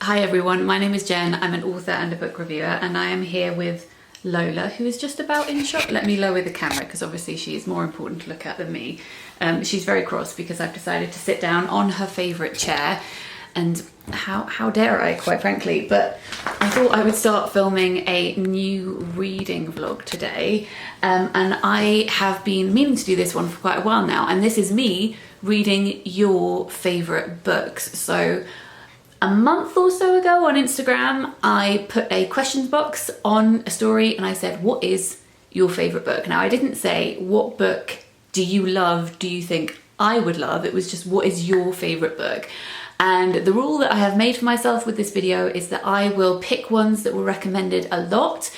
Hi everyone, my name is Jen. I'm an author and a book reviewer, and I am here with Lola, who is just about in shot. Let me lower the camera because obviously she's more important to look at than me. She's very cross because I've decided to sit down on her favourite chair, and how dare I, quite frankly, but I thought I would start filming a new reading vlog today, and I have been meaning to do this one for quite a while now, and this is me reading your favourite books. So a month or so ago on Instagram, I put a questions box on a story and I said, what is your favourite book? Now, I didn't say, what book do you love, do you think I would love? It was just, what is your favourite book? And the rule that I have made for myself with this video is that I will pick ones that were recommended a lot,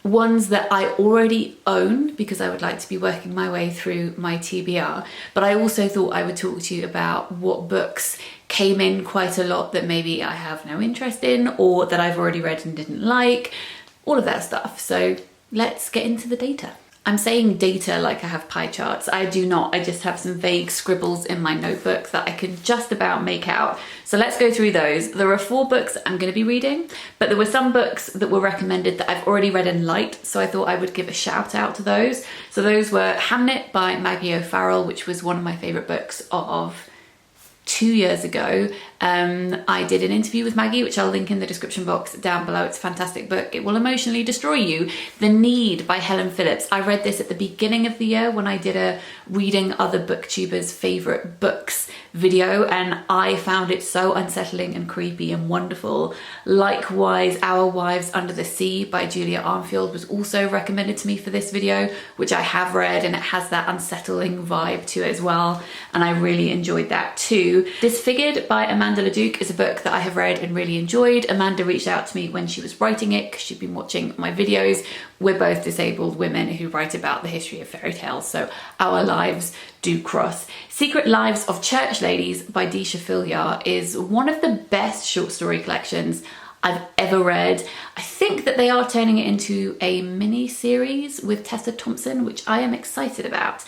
ones that I already own because I would like to be working my way through my TBR. But I also thought I would talk to you about what books came in quite a lot that maybe I have no interest in, or that I've already read and didn't like, all of that stuff. So let's get into the data. I'm saying data like I have pie charts. I do not. I just have some vague scribbles in my notebook that I can just about make out. So let's go through those. There are 4 books I'm going to be reading, but there were some books that were recommended that I've already read and liked, so I thought I would give a shout out to those. So those were Hamnet by Maggie O'Farrell, which was one of my favourite books of 2 years ago. I did an interview with Maggie, which I'll link in the description box down below. It's a fantastic book. It will emotionally destroy you. The Need by Helen Phillips. I read this at the beginning of the year when I did a reading other booktubers' favourite books video, and I found it so unsettling and creepy and wonderful. Likewise, Our Wives Under the Sea by Julia Armfield was also recommended to me for this video, which I have read, and it has that unsettling vibe to it as well, and I really enjoyed that too. Disfigured by Amanda Leduc is a book that I have read and really enjoyed. Amanda reached out to me when she was writing it because she'd been watching my videos. We're both disabled women who write about the history of fairy tales, so our lives do cross. Secret Lives of Church Ladies by Disha Filyar is one of the best short story collections I've ever read. I think that they are turning it into a mini series with Tessa Thompson, which I am excited about.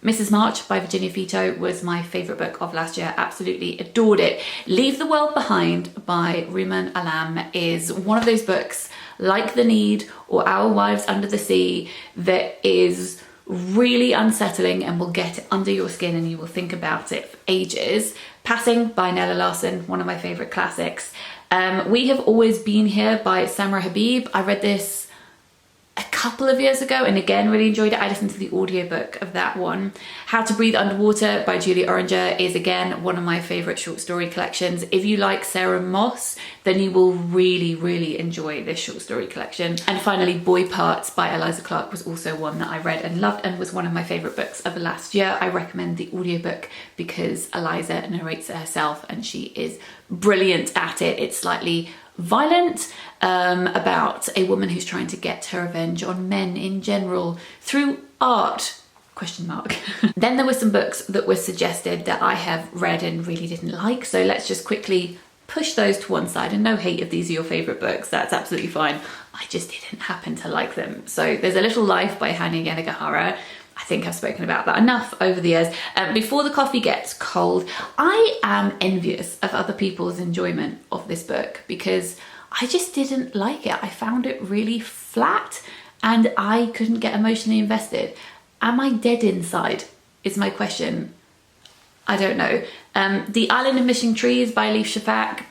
Mrs. March by Virginia Fito was my favourite book of last year. Absolutely adored it. Leave the World Behind by Ruman Alam is one of those books, like The Need or Our Wives Under the Sea, that is really unsettling and will get under your skin and you will think about it for ages. Passing by Nella Larson, one of my favourite classics. We Have Always Been Here by Samra Habib. I read this a couple of years ago and again really enjoyed it. I listened to the audiobook of that one. How to Breathe Underwater by Julie Oringer is again one of my favourite short story collections. If you like Sarah Moss, then you will really enjoy this short story collection. And finally, Boy Parts by Eliza Clark was also one that I read and loved and was one of my favourite books of the last year. I recommend the audiobook because Eliza narrates it herself and she is brilliant at it. It's slightly violent, about a woman who's trying to get her revenge on men in general through art, ? Then there were some books that were suggested that I have read and really didn't like, so let's just quickly push those to one side. And no hate if these are your favourite books, that's absolutely fine. I just didn't happen to like them. So there's A Little Life by Hanya Yanagihara. I think I've spoken about that enough over the years. Before the Coffee Gets Cold, I am envious of other people's enjoyment of this book because I just didn't like it. I found it really flat and I couldn't get emotionally invested. Am I dead inside is my question. I don't know. The Island of Missing Trees by Leif Shafak.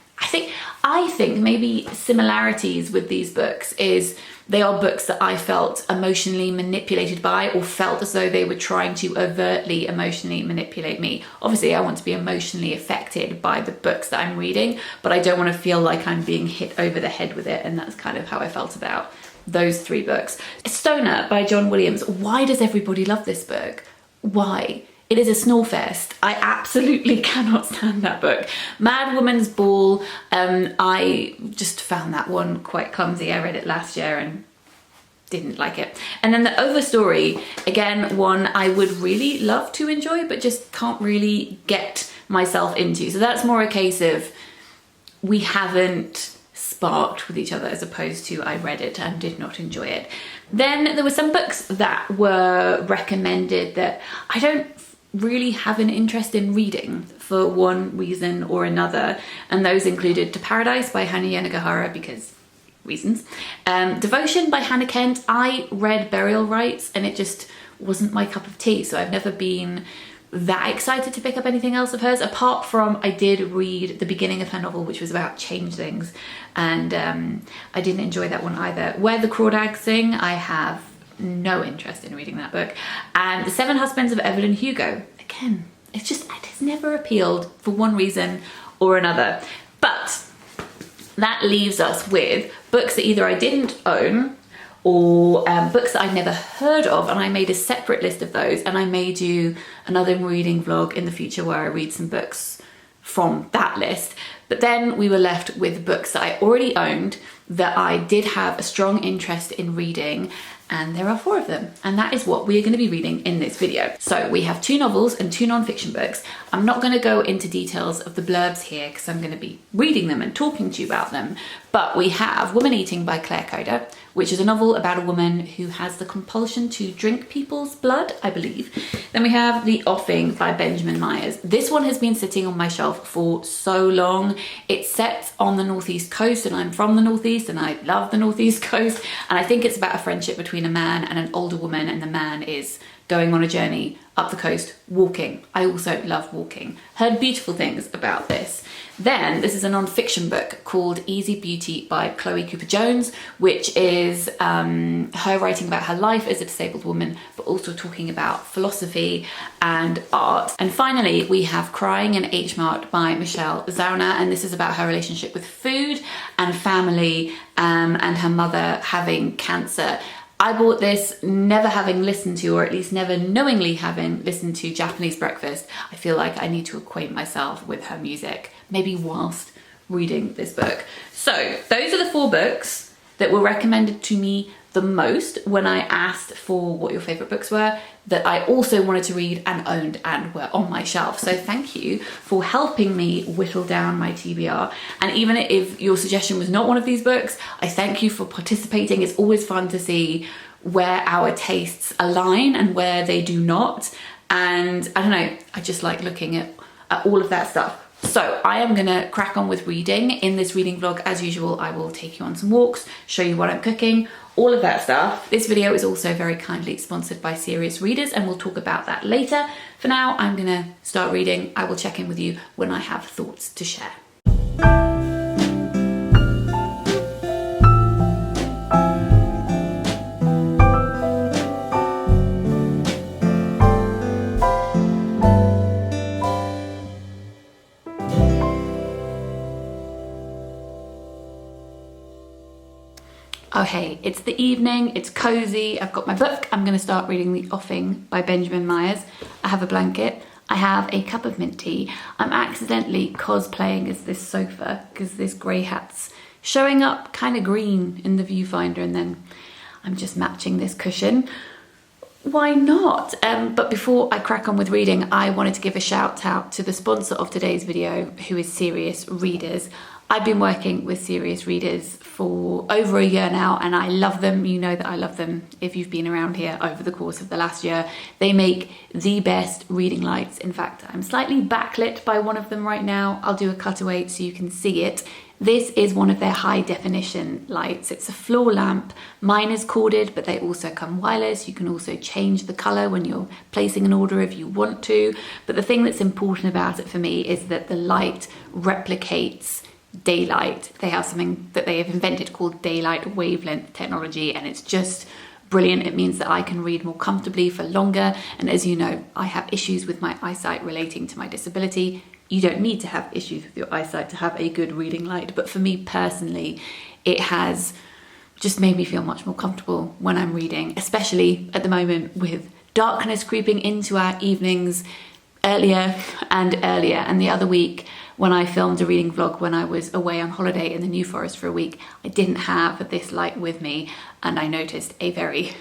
I think maybe similarities with these books is they are books that I felt emotionally manipulated by, or felt as though they were trying to overtly emotionally manipulate me. Obviously, I want to be emotionally affected by the books that I'm reading, but I don't want to feel like I'm being hit over the head with it, and that's kind of how I felt about those 3 books. Stoner by John Williams. Why does everybody love this book? Why? It is a snore fest. I absolutely cannot stand that book. Mad Woman's Ball, I just found that one quite clumsy. I read it last year and didn't like it. And then The Overstory, again, one I would really love to enjoy, but just can't really get myself into. So that's more a case of we haven't sparked with each other as opposed to I read it and did not enjoy it. Then there were some books that were recommended that I don't really have an interest in reading for one reason or another, and those included To Paradise by Hannah Yanagihara because reasons, Devotion by Hannah Kent. I read Burial Rites and it just wasn't my cup of tea, so I've never been that excited to pick up anything else of hers, apart from I did read the beginning of her novel, which was about changelings, and I didn't enjoy that one either. Where the Crawdads Sing, I have no interest in reading that book. And The Seven Husbands of Evelyn Hugo, again, it has never appealed for one reason or another. But that leaves us with books that either I didn't own or books that I'd never heard of, and I made a separate list of those, and I may do another reading vlog in the future where I read some books from that list. But then we were left with books that I already owned that I did have a strong interest in reading, and there are 4 of them, and that is what we are going to be reading in this video. So we have 2 novels and 2 non-fiction books. I'm not going to go into details of the blurbs here because I'm going to be reading them and talking to you about them, but we have Woman Eating by Claire Kohda, which is a novel about a woman who has the compulsion to drink people's blood, I believe. Then we have The Offing by Benjamin Myers. This one has been sitting on my shelf for so long. It's set on the Northeast Coast, and I'm from the Northeast and I love the Northeast Coast, and I think it's about a friendship between a man and an older woman, and the man is going on a journey up the coast walking. I also love walking. Heard beautiful things about this. Then this is a non-fiction book called Easy Beauty by Chloe Cooper Jones, which is her writing about her life as a disabled woman, but also talking about philosophy and art. And finally, we have Crying in H Mart by Michelle Zauner, and this is about her relationship with food and family, and her mother having cancer. I bought this never having listened to, or at least never knowingly having listened to, Japanese Breakfast. I feel like I need to acquaint myself with her music, maybe whilst reading this book. So those are the 4 books that were recommended to me the most when I asked for what your favourite books were, that I also wanted to read and owned and were on my shelf. So thank you for helping me whittle down my TBR. And even if your suggestion was not one of these books, I thank you for participating. It's always fun to see where our tastes align and where they do not. And I don't know, I just like looking at all of that stuff. So I am gonna crack on with reading. In this reading vlog, as usual, I will take you on some walks, show you what I'm cooking, all of that stuff. This video is also very kindly sponsored by Serious Readers, and we'll talk about that later. For now, I'm gonna start reading. I will check in with you when I have thoughts to share. Okay, it's the evening, it's cozy, I've got my book. I'm gonna start reading The Offing by Benjamin Myers. I have a blanket, I have a cup of mint tea. I'm accidentally cosplaying as this sofa because this grey hat's showing up kind of green in the viewfinder, and then I'm just matching this cushion. Why not? But before I crack on with reading, I wanted to give a shout out to the sponsor of today's video, who is Serious Readers. I've been working with Serious Readers for over a year now, and I love them. You know that I love them if you've been around here over the course of the last year. They make the best reading lights. In fact, I'm slightly backlit by one of them right now. I'll do a cutaway so you can see it. This is one of their high definition lights. It's a floor lamp. Mine is corded, but they also come wireless. You can also change the color when you're placing an order if you want to. But the thing that's important about it for me is that the light replicates daylight. They have something that they have invented called daylight wavelength technology, and it's just brilliant. It means that I can read more comfortably for longer, and as you know, I have issues with my eyesight relating to my disability. You don't need to have issues with your eyesight to have a good reading light, but for me personally, it has just made me feel much more comfortable when I'm reading, especially at the moment with darkness creeping into our evenings earlier and earlier. And the other week, when I filmed a reading vlog when I was away on holiday in the New Forest for a week, I didn't have this light with me, and I noticed a very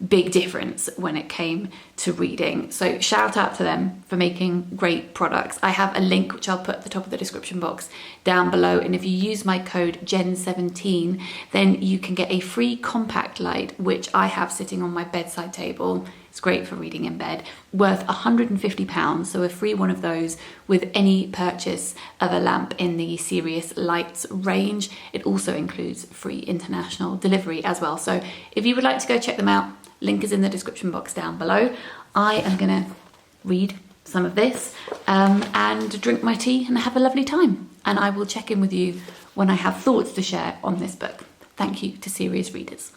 big difference when it came to reading. So shout out to them for making great products. I have a link which I'll put at the top of the description box down below, and if you use my code JEN17, then you can get a free compact light which I have sitting on my bedside table. It's It's great for reading in bed. Worth £150, so a free one of those with any purchase of a lamp in the Serious Lights range. It also includes free international delivery as well. So if you would like to go check them out, link is in the description box down below. I am gonna read some of this and drink my tea and have a lovely time. And I will check in with you when I have thoughts to share on this book. Thank you to serious readers.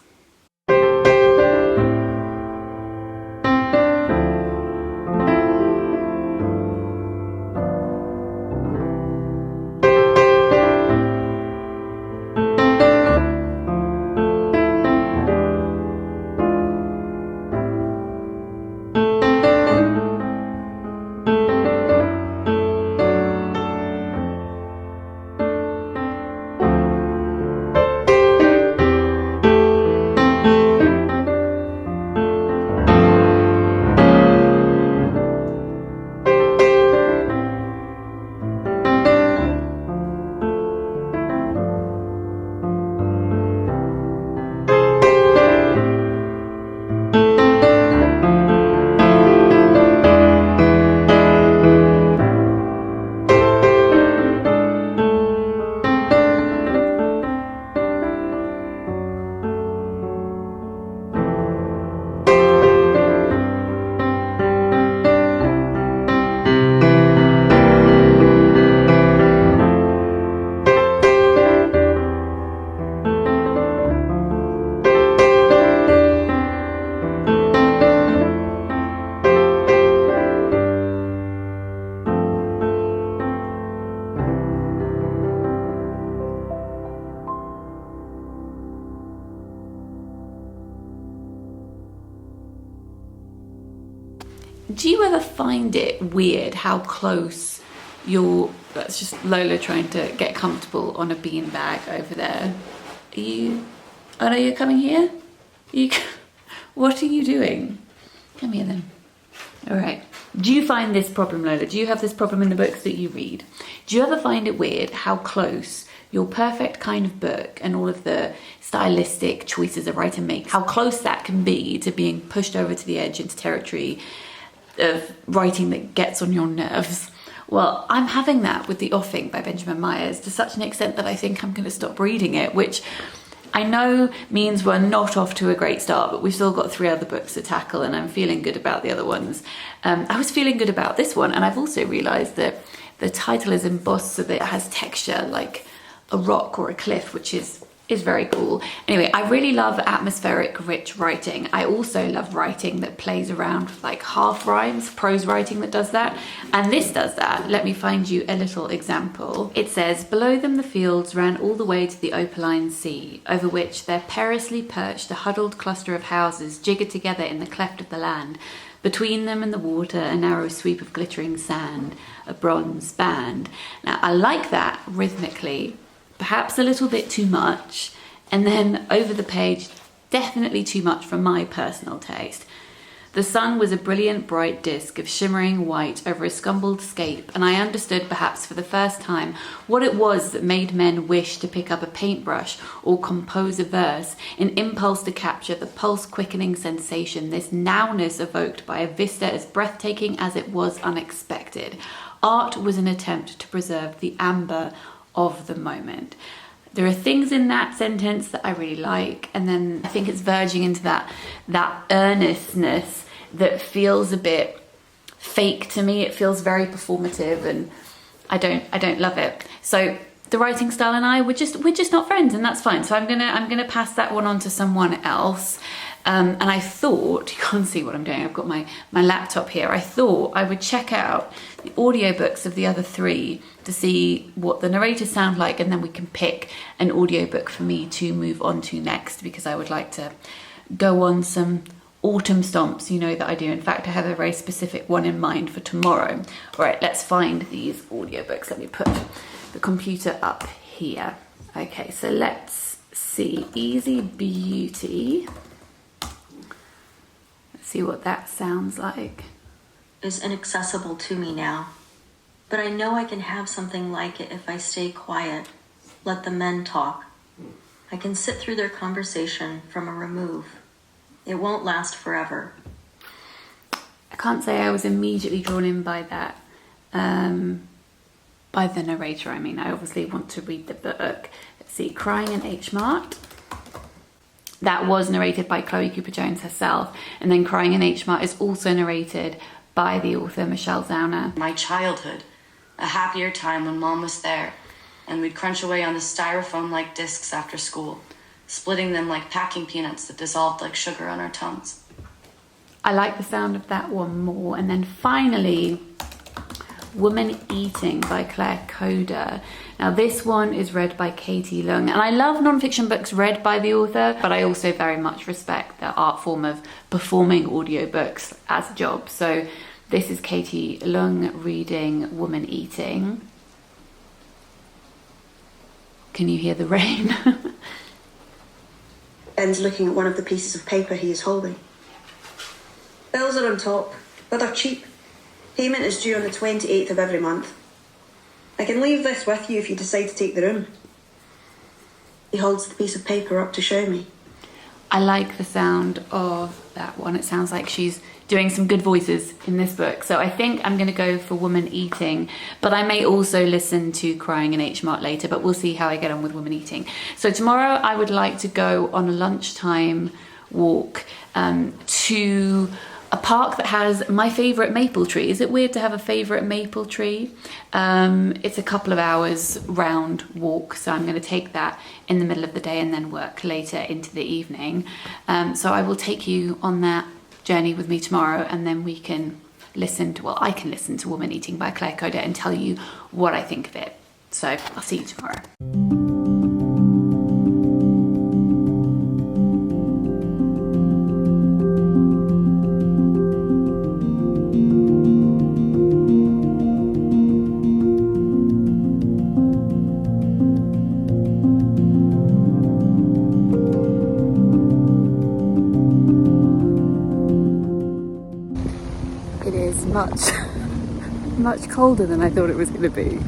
Do you ever find it weird how close that's just Lola trying to get comfortable on a beanbag over there. Oh no, you're coming here? What are you doing? Come here then. All right. Do you find this problem, Lola? Do you have this problem in the books that you read? Do you ever find it weird how close your perfect kind of book and all of the stylistic choices a writer makes, how close that can be to being pushed over to the edge into territory of writing that gets on your nerves? Well, I'm having that with The Offing by Benjamin Myers to such an extent that I think I'm going to stop reading it, which I know means we're not off to a great start, but we've still got 3 other books to tackle and I'm feeling good about the other ones. I was feeling good about this one, and I've also realised that the title is embossed so that it has texture like a rock or a cliff, which is very cool. Anyway, I really love atmospheric, rich writing. I also love writing that plays around with like half rhymes, prose writing that does that. And this does that. Let me find you a little example. It says, below them the fields ran all the way to the opaline sea, over which there perilously perched a huddled cluster of houses jiggered together in the cleft of the land. Between them and the water, a narrow sweep of glittering sand, a bronze band. Now, I like that rhythmically. Perhaps a little bit too much, and then over the page, definitely too much for my personal taste. The sun was a brilliant bright disk of shimmering white over a scumbled scape, and I understood perhaps for the first time what it was that made men wish to pick up a paintbrush or compose a verse, an impulse to capture the pulse-quickening sensation this nowness evoked by a vista as breathtaking as it was unexpected. Art was an attempt to preserve the amber of the moment. There are things in that sentence that I really like, and then I think it's verging into that earnestness that feels a bit fake to me. It feels very performative, and I don't love it. So the writing style and I, we're just not friends, and that's fine. So I'm gonna pass that one on to someone else. And I thought, you can't see what I'm doing, I've got my laptop here. I thought I would check out the audiobooks of the other 3 to see what the narrators sound like, and then we can pick an audiobook for me to move on to next, because I would like to go on some autumn stomps, you know that I do. In fact, I have a very specific one in mind for tomorrow. All right, let's find these audiobooks. Let me put the computer up here. Okay, so let's see. Easy Beauty. See what that sounds like. Is inaccessible to me now, but I know I can have something like it if I stay quiet, let the men talk. I can sit through their conversation from a remove. It won't last forever. can't say I was immediately drawn in by that, by the narrator. I mean, I obviously want to read the book. Let's see, Crying in H Mart. That was narrated by Chloe Cooper Jones herself, and then Crying in H Mart is also narrated by the author Michelle Zauner. My childhood, a happier time when Mom was there, and we'd crunch away on the styrofoam-like discs after school, splitting them like packing peanuts that dissolved like sugar on our tongues. I like the sound of that one more. And then finally, Woman Eating by Claire Kohda. Now this one is read by Katie Leung, and I love non-fiction books read by the author, but I also very much respect the art form of performing audiobooks as a job. So this is Katie Leung reading Woman Eating. Can you hear the rain? Ben's looking at one of the pieces of paper he is holding. Bills are on top, but they're cheap. Payment is due on the 28th of every month. I can leave this with you if you decide to take the room. He holds the piece of paper up to show me. I like the sound of that one. It sounds like she's doing some good voices in this book. So I think I'm going to go for Woman Eating, but I may also listen to Crying in H Mart later, but we'll see how I get on with Woman Eating. So tomorrow I would like to go on a lunchtime walk to a park that has my favourite maple tree. Is it weird to have a favourite maple tree? It's a couple of hours round walk, so I'm going to take that in the middle of the day and then work later into the evening. So I will take you on that journey with me tomorrow, and then we can listen to, well, I can listen to Woman Eating by Claire Kohda and tell you what I think of it. So I'll see you tomorrow. It is much colder than I thought it was going to be.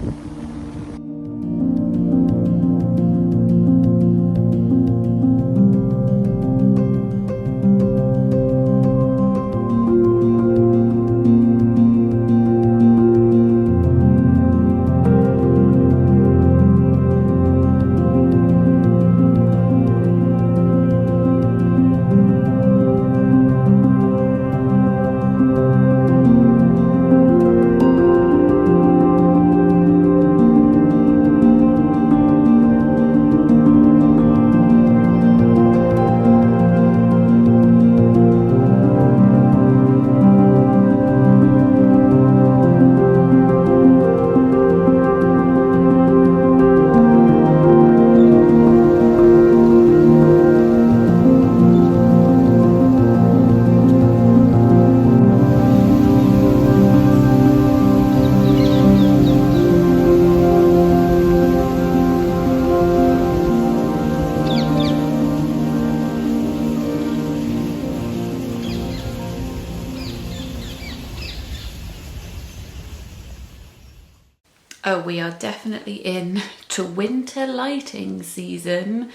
Oh, we are definitely in to winter lighting season.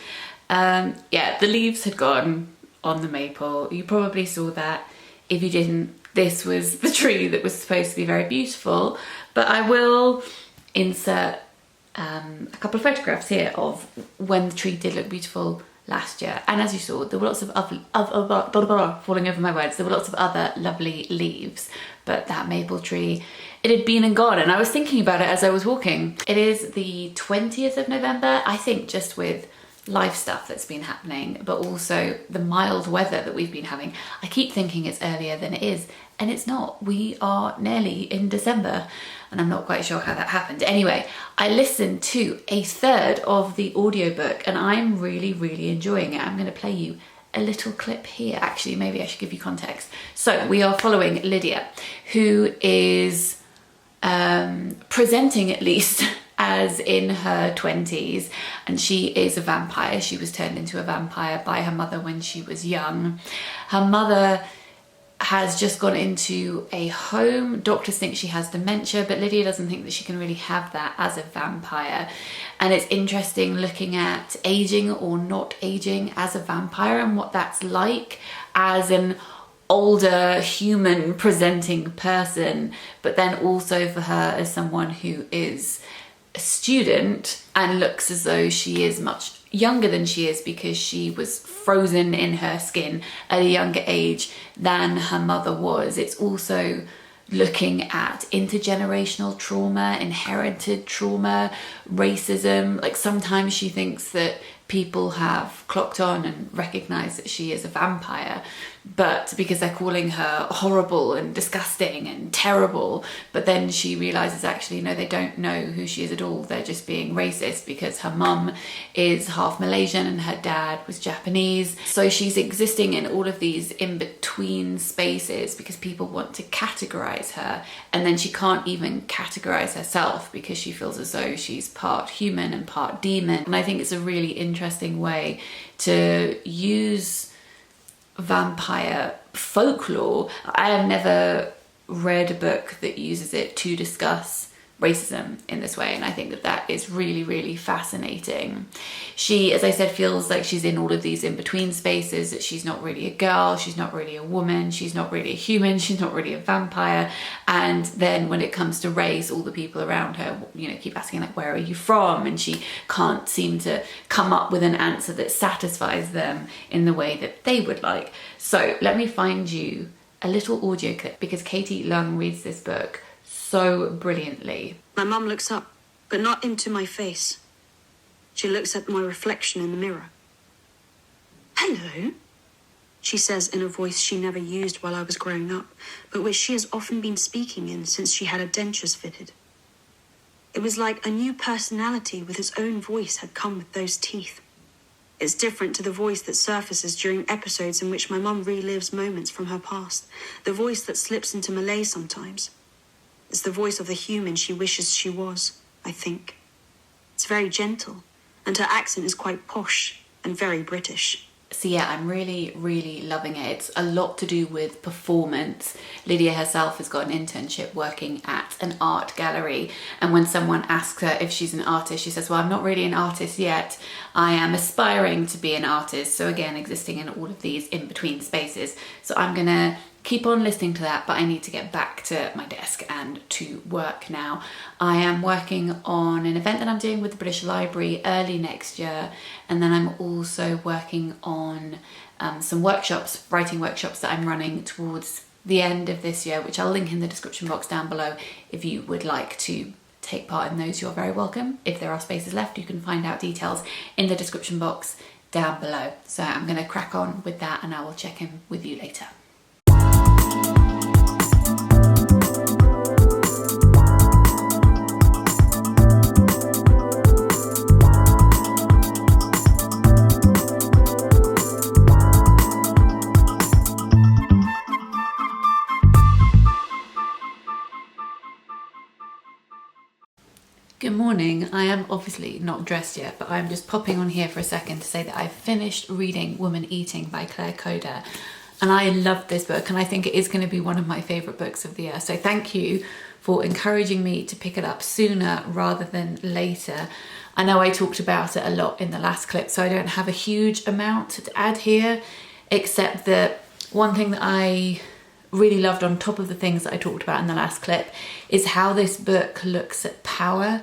Yeah, the leaves had gone on the maple. You probably saw that. If you didn't, this was the tree that was supposed to be very beautiful. But I will insert a couple of photographs here of when the tree did look beautiful last year. And as you saw, there were lots of falling over my words. There were lots of other lovely leaves, but that maple tree, it had been and gone. And I was thinking about it as I was walking. It is the 20th of November, I think, just with life stuff that's been happening, but also the mild weather that we've been having. I keep thinking it's earlier than it is, and it's not. We are nearly in December, and I'm not quite sure how that happened. Anyway, I listened to a third of the audiobook, and I'm really, really enjoying it. I'm going to play you a little clip here. Actually, maybe I should give you context. So we are following Lydia, who is presenting, at least, as in her 20s, and she is a vampire. She was turned into a vampire by her mother when she was young. Her mother has just gone into a home. Doctors think she has dementia, but Lydia doesn't think that she can really have that as a vampire. And it's interesting looking at aging or not aging as a vampire and what that's like as an older human presenting person, but then also for her as someone who is a student and looks as though she is much younger than she is because she was frozen in her skin at a younger age than her mother was. It's also looking at intergenerational trauma, inherited trauma, racism. Like sometimes she thinks that people have clocked on and recognized that she is a vampire, but because they're calling her horrible and disgusting and terrible, but then she realizes actually no, they don't know who she is at all. They're just being racist because her mum is half Malaysian and her dad was Japanese. So she's existing in all of these in-between spaces because people want to categorize her, and then she can't even categorize herself because she feels as though she's part human and part demon. And I think it's a really interesting way to use vampire folklore. I have never read a book that uses it to discuss racism in this way, and I think that that is really, really fascinating. She, as I said, feels like she's in all of these in-between spaces, that she's not really a girl, she's not really a woman, she's not really a human, she's not really a vampire. And then when it comes to race, all the people around her, you know, keep asking like, where are you from? And she can't seem to come up with an answer that satisfies them in the way that they would like. So let me find you a little audio clip because Katie Lung reads this book so brilliantly. My mum looks up, but not into my face. She looks at my reflection in the mirror. "Hello," she says in a voice she never used while I was growing up, but which she has often been speaking in since she had her dentures fitted. It was like a new personality with its own voice had come with those teeth. It's different to the voice that surfaces during episodes in which my mum relives moments from her past, the voice that slips into Malay sometimes. It's the voice of the human she wishes she was, I think. It's very gentle, and her accent is quite posh and very British. So yeah, I'm really, really loving it. It's a lot to do with performance. Lydia herself has got an internship working at an art gallery, and when someone asks her if she's an artist, she says, well, I'm not really an artist yet. I am aspiring to be an artist. So again, existing in all of these in-between spaces. So I'm gonna keep on listening to that, but I need to get back to my desk and to work now. I am working on an event that I'm doing with the British Library early next year, and then I'm also working on some workshops, writing workshops that I'm running towards the end of this year, which I'll link in the description box down below. If you would like to take part in those, you're very welcome. If there are spaces left, you can find out details in the description box down below. So I'm going to crack on with that, and I will check in with you later. Good morning. I am obviously not dressed yet, but I'm just popping on here for a second to say that I've finished reading Woman Eating by Claire Kohda, and I love this book, and I think it is going to be one of my favourite books of the year. So thank you for encouraging me to pick it up sooner rather than later. I know I talked about it a lot in the last clip, so I don't have a huge amount to add here, except that one thing that I really loved on top of the things that I talked about in the last clip is how this book looks at power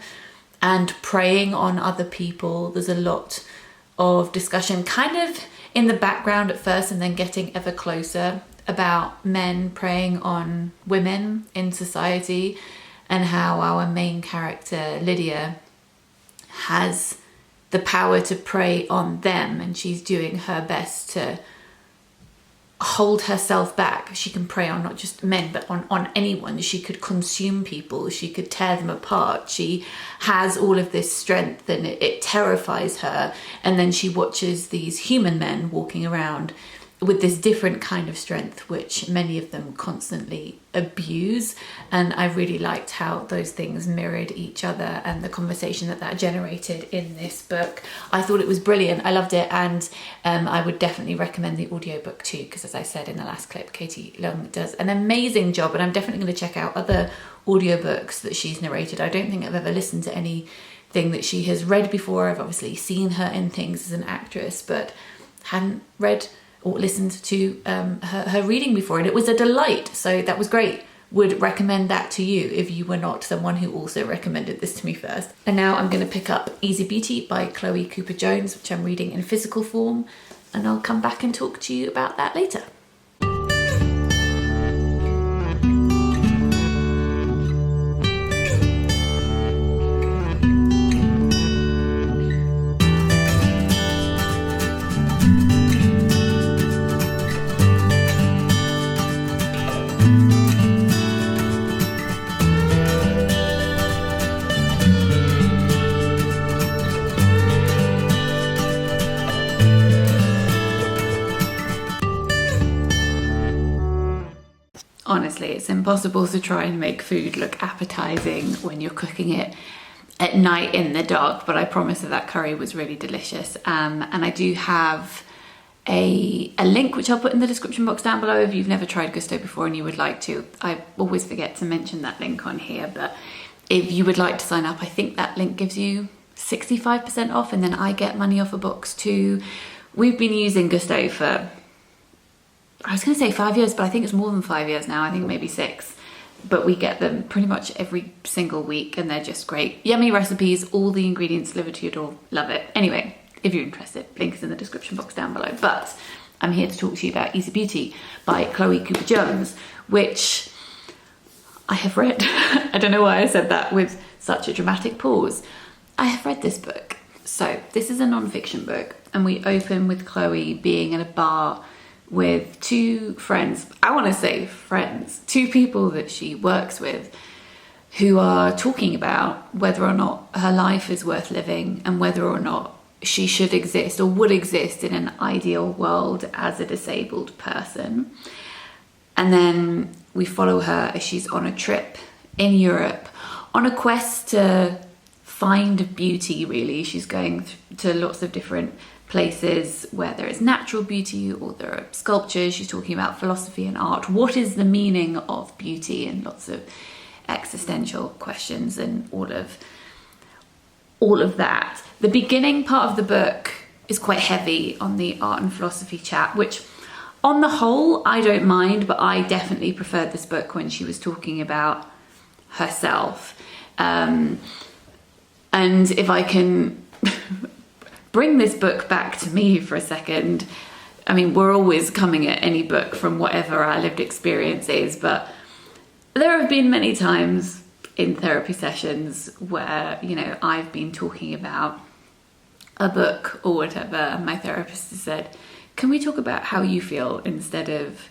and preying on other people. There's a lot of discussion kind of in the background at first and then getting ever closer about men preying on women in society, and how our main character Lydia has the power to prey on them, and she's doing her best to hold herself back. She can prey on not just men, but on anyone. She could consume people, she could tear them apart. She has all of this strength, and it terrifies her. And then she watches these human men walking around with this different kind of strength, which many of them constantly abuse. And I really liked how those things mirrored each other and the conversation that generated in this book. I thought it was brilliant. I loved it, and I would definitely recommend the audiobook too, because as I said in the last clip, Katie Lung does an amazing job, and I'm definitely going to check out other audiobooks that she's narrated. I don't think I've ever listened to anything that she has read before. I've obviously seen her in things as an actress, but hadn't read or listened to her reading before, and it was a delight. So that was great. Would recommend that to you if you were not someone who also recommended this to me first. And now I'm going to pick up Easy Beauty by Chloe Cooper Jones, which I'm reading in physical form, and I'll come back and talk to you about that later. Honestly, it's impossible to try and make food look appetizing when you're cooking it at night in the dark, but I promise that curry was really delicious. And I do have a link which I'll put in the description box down below if you've never tried Gusto before and you would like to. I always forget to mention that link on here, but if you would like to sign up, I think that link gives you 65% off, and then I get money off a box too. We've been using Gusto for, I was going to say 5 years, but I think it's more than 5 years now. I think maybe 6. But we get them pretty much every single week, and they're just great. Yummy recipes, all the ingredients delivered to your door. Love it. Anyway, if you're interested, link is in the description box down below. But I'm here to talk to you about Easy Beauty by Chloe Cooper Jones, which I have read. I don't know why I said that with such a dramatic pause. I have read this book. So this is a non-fiction book, and we open with Chloe being in a bar with two friends, I want to say friends, two people that she works with, who are talking about whether or not her life is worth living and whether or not she should exist or would exist in an ideal world as a disabled person. And then we follow her as she's on a trip in Europe on a quest to find beauty, really. She's going to lots of different places where there is natural beauty or there are sculptures. She's talking about philosophy and art. What is the meaning of beauty, and lots of existential questions and all of that. The beginning part of the book is quite heavy on the art and philosophy chat, which on the whole I don't mind, but I definitely preferred this book when she was talking about herself. And if I can bring this book back to me for a second. I mean, we're always coming at any book from whatever our lived experience is, but there have been many times in therapy sessions where, you know, I've been talking about a book or whatever, and my therapist has said, can we talk about how you feel instead of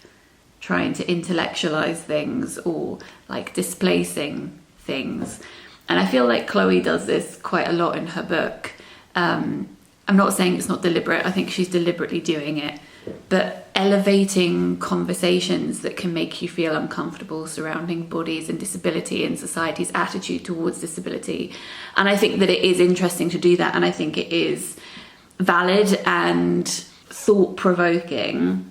trying to intellectualize things or like displacing things? And I feel like Chloe does this quite a lot in her book. I'm not saying it's not deliberate. I think she's deliberately doing it, but elevating conversations that can make you feel uncomfortable surrounding bodies and disability and society's attitude towards disability. And I think that it is interesting to do that, and I think it is valid and thought-provoking.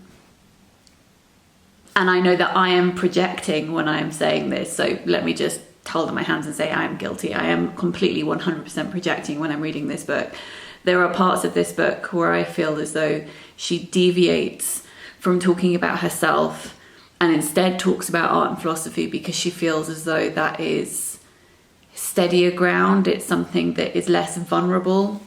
And I know that I am projecting when I am saying this, so let me just hold in my hands and say I am guilty. I am completely 100% projecting when I'm reading this book. There are parts of this book where I feel as though she deviates from talking about herself and instead talks about art and philosophy, because she feels as though that is steadier ground. It's something that is less vulnerable.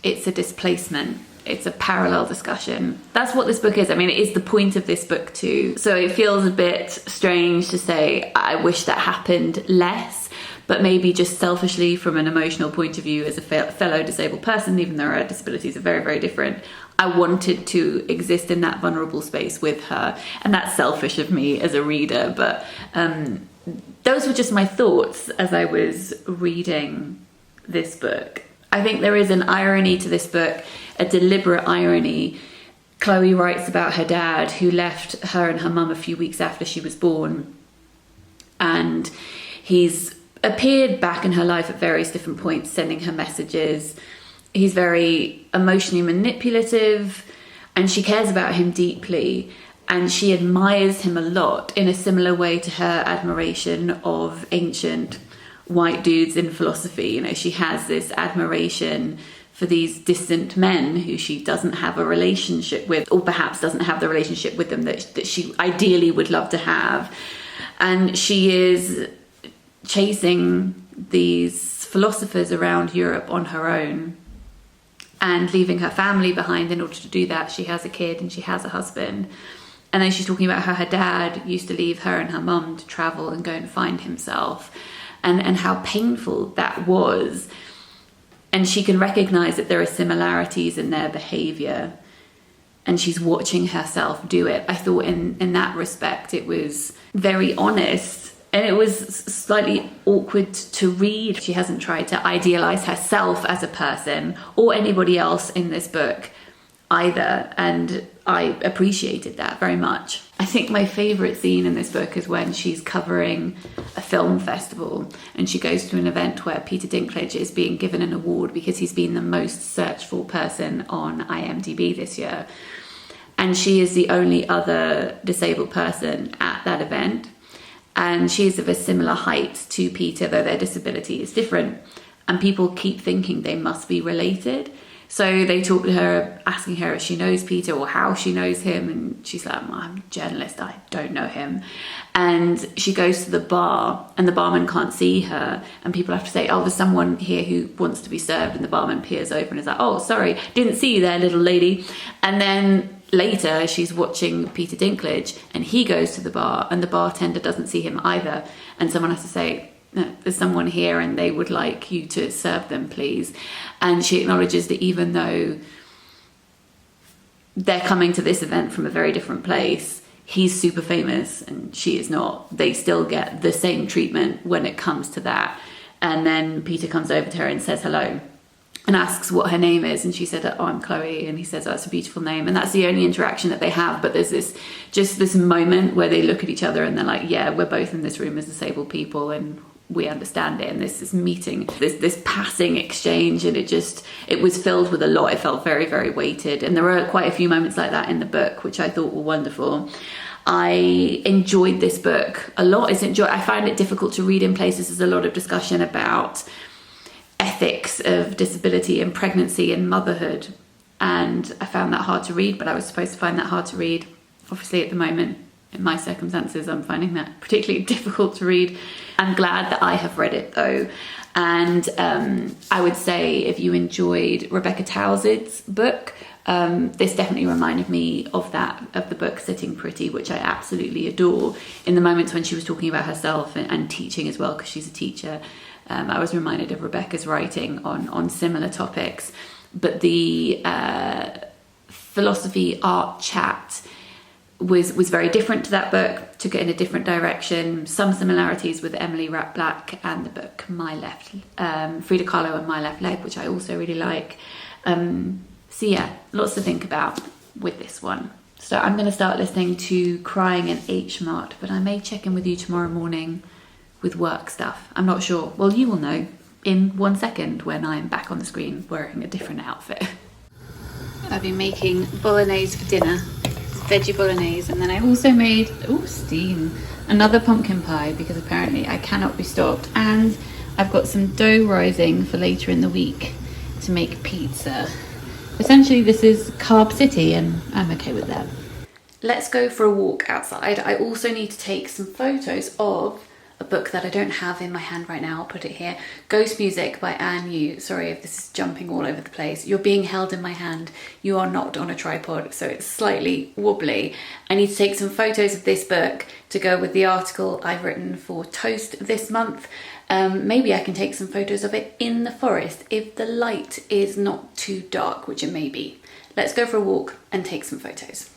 It's a displacement. It's a parallel discussion. That's what this book is. I mean, it is the point of this book too. So it feels a bit strange to say, I wish that happened less. But maybe just selfishly from an emotional point of view as a fellow disabled person, even though our disabilities are very, very different, I wanted to exist in that vulnerable space with her. And that's selfish of me as a reader. But those were just my thoughts as I was reading this book. I think there is an irony to this book, a deliberate irony. Chloe writes about her dad, who left her and her mum a few weeks after she was born. And he's appeared back in her life at various different points, sending her messages. He's very emotionally manipulative, and she cares about him deeply, and she admires him a lot in a similar way to her admiration of ancient white dudes in philosophy. You know, she has this admiration for these distant men who she doesn't have a relationship with, or perhaps doesn't have the relationship with them that she ideally would love to have. And she is chasing these philosophers around Europe on her own and leaving her family behind. In order to do that, she has a kid and she has a husband. And then she's talking about how her dad used to leave her and her mum to travel and go and find himself, and how painful that was. And she can recognize that there are similarities in their behavior, and she's watching herself do it. I thought in that respect it was very honest, and it was slightly awkward to read. She hasn't tried to idealize herself as a person or anybody else in this book either, and I appreciated that very much. I think my favourite scene in this book is when she's covering a film festival and she goes to an event where Peter Dinklage is being given an award because he's been the most searched for person on IMDb this year. And she is the only other disabled person at that event. And she is of a similar height to Peter, though their disability is different. And people keep thinking they must be related. So they talk to her, asking her if she knows Peter or how she knows him. And she's like, well, I'm a journalist, I don't know him. And she goes to the bar and the barman can't see her. And people have to say, oh, there's someone here who wants to be served. And the barman peers over and is like, oh, sorry, didn't see you there, little lady. And then later she's watching Peter Dinklage and he goes to the bar and the bartender doesn't see him either. And someone has to say, no, there's someone here and they would like you to serve them, please. And she acknowledges that even though they're coming to this event from a very different place, he's super famous and she is not. They still get the same treatment when it comes to that. And then Peter comes over to her and says hello and asks what her name is, and she said, oh, I'm Chloe, and he says, oh, that's a beautiful name. And that's the only interaction that they have. But there's this moment where they look at each other and they're like, yeah, we're both in this room as disabled people and we understand it. And this meeting, this passing exchange, and it was filled with a lot. It felt very, very weighted. And there were quite a few moments like that in the book, which I thought were wonderful. I enjoyed this book a lot. I find it difficult to read in places. There's a lot of discussion about ethics of disability and pregnancy and motherhood. And I found that hard to read, but I was supposed to find that hard to read. Obviously, at the moment, in my circumstances, I'm finding that particularly difficult to read. I'm glad that I have read it though. And I would say if you enjoyed Rebecca Towsend's book, this definitely reminded me of the book Sitting Pretty, which I absolutely adore. In the moments when she was talking about herself and teaching as well, because she's a teacher, I was reminded of Rebecca's writing on similar topics. But the philosophy art chat was very different to that book, took it in a different direction. Some similarities with Emily Rapp Black and the book Frida Kahlo and My Left Leg, which I also really like. So yeah, lots to think about with this one. So I'm going to start listening to Crying in H Mart, but I may check in with you tomorrow morning with work stuff. I'm not sure. Well, you will know in 1 second when I'm back on the screen wearing a different outfit. I've been making bolognese for dinner. Veggie bolognese, and then I also made another pumpkin pie because apparently I cannot be stopped, and I've got some dough rising for later in the week to make pizza. Essentially this is Carb City and I'm okay with that. Let's go for a walk outside. I also need to take some photos of a book that I don't have in my hand right now. I'll put it here. Ghost Music by Anne Yu. Sorry if this is jumping all over the place. You're being held in my hand. You are not on a tripod, so it's slightly wobbly. I need to take some photos of this book to go with the article I've written for Toast this month. Maybe I can take some photos of it in the forest if the light is not too dark, which it may be. Let's go for a walk and take some photos.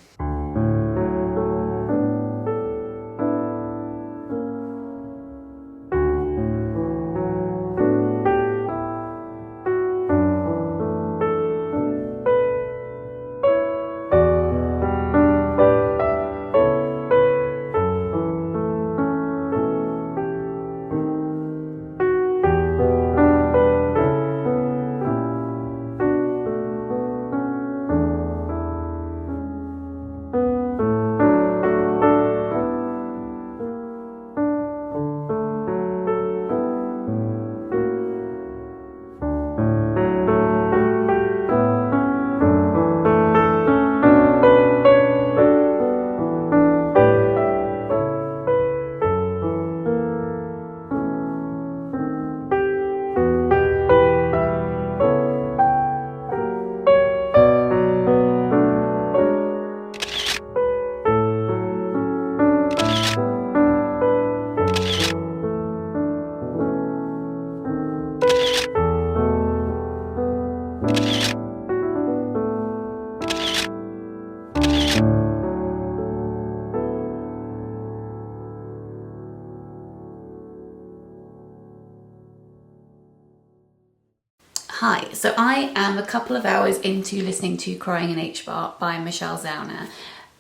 Hi, so I am a couple of hours into listening to Crying in H-Bar by Michelle Zauner,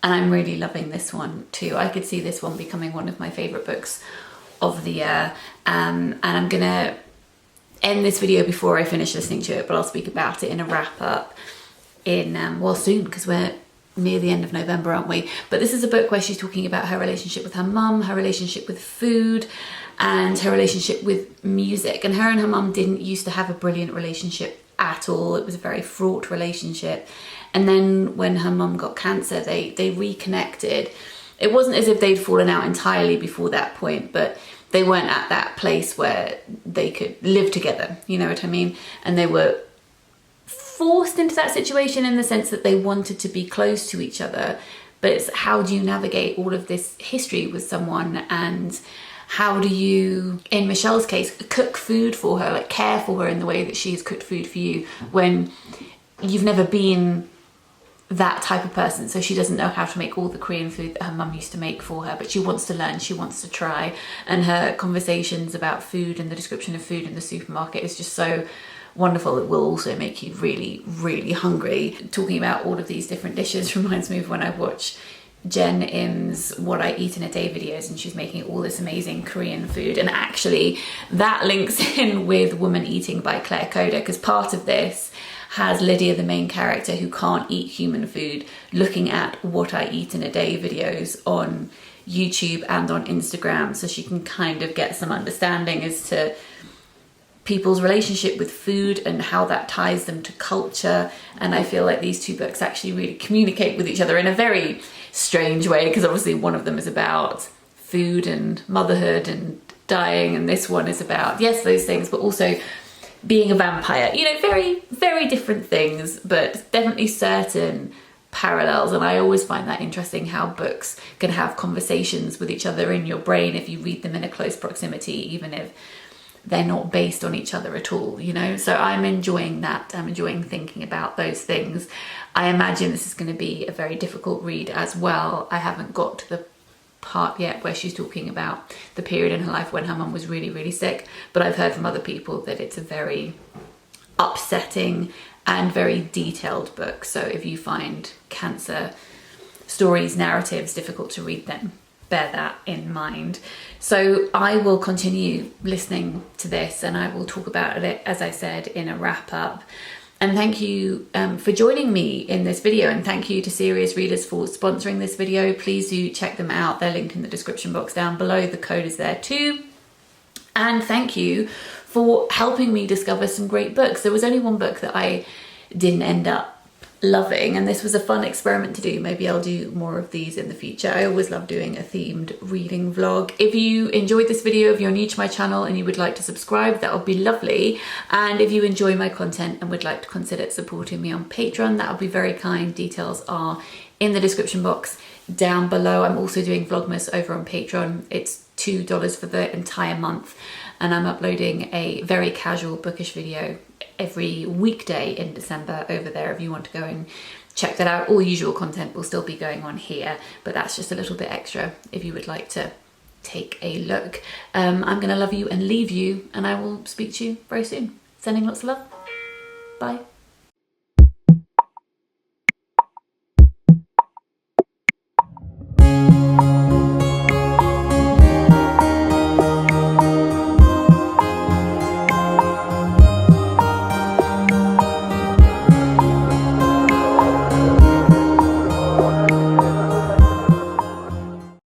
and I'm really loving this one too. I could see this one becoming one of my favourite books of the year, and I'm gonna end this video before I finish listening to it, but I'll speak about it in a wrap up in, well, soon, because we're near the end of November, aren't we? But this is a book where she's talking about her relationship with her mum, her relationship with food, and her relationship with music. And her mum didn't used to have a brilliant relationship at all. It was a very fraught relationship. And then when her mum got cancer, they reconnected. It wasn't as if they'd fallen out entirely before that point, but they weren't at that place where they could live together, you know what I mean? And they were forced into that situation in the sense that they wanted to be close to each other, but it's how do you navigate all of this history with someone, and how do you, in Michelle's case, cook food for her, like care for her in the way that she's cooked food for you when you've never been that type of person. So she doesn't know how to make all the Korean food that her mum used to make for her, but she wants to learn, she wants to try, and her conversations about food and the description of food in the supermarket is just so wonderful. It will also make you really, really hungry. Talking about all of these different dishes reminds me of when I watch Jen Im's What I Eat in a Day videos, and she's making all this amazing Korean food, and actually that links in with Woman Eating by Claire Kohda, because part of this has Lydia, the main character who can't eat human food, looking at What I Eat in a Day videos on YouTube and on Instagram, so she can kind of get some understanding as to people's relationship with food and how that ties them to culture. And I feel like these two books actually really communicate with each other in a very strange way, because obviously one of them is about food and motherhood and dying, and this one is about, yes, those things, but also being a vampire. You know, very, very different things, but definitely certain parallels. And I always find that interesting, how books can have conversations with each other in your brain if you read them in a close proximity, even if they're not based on each other at all, you know? So I'm enjoying that. I'm enjoying thinking about those things. I imagine this is going to be a very difficult read as well. I haven't got to the part yet where she's talking about the period in her life when her mum was really, really sick, but I've heard from other people that it's a very upsetting and very detailed book. So if you find cancer stories, narratives difficult to read, then bear that in mind. So I will continue listening to this, and I will talk about it, as I said, in a wrap up. And thank you for joining me in this video, and thank you to Serious Readers for sponsoring this video. Please do check them out. They're linked in the description box down below. The code is there too. And thank you for helping me discover some great books. There was only one book that I didn't end up loving, and this was a fun experiment to do. Maybe I'll do more of these in the future. I always love doing a themed reading vlog. If you enjoyed this video, if you're new to my channel and you would like to subscribe, that would be lovely. And if you enjoy my content and would like to consider supporting me on Patreon, that would be very kind. Details are in the description box down below. I'm also doing Vlogmas over on Patreon. It's $2 for the entire month, and I'm uploading a very casual bookish video every weekday in December over there if you want to go and check that out. All usual content will still be going on here, but that's just a little bit extra if you would like to take a look. I'm gonna love you and leave you, and I will speak to you very soon. Sending lots of love. Bye.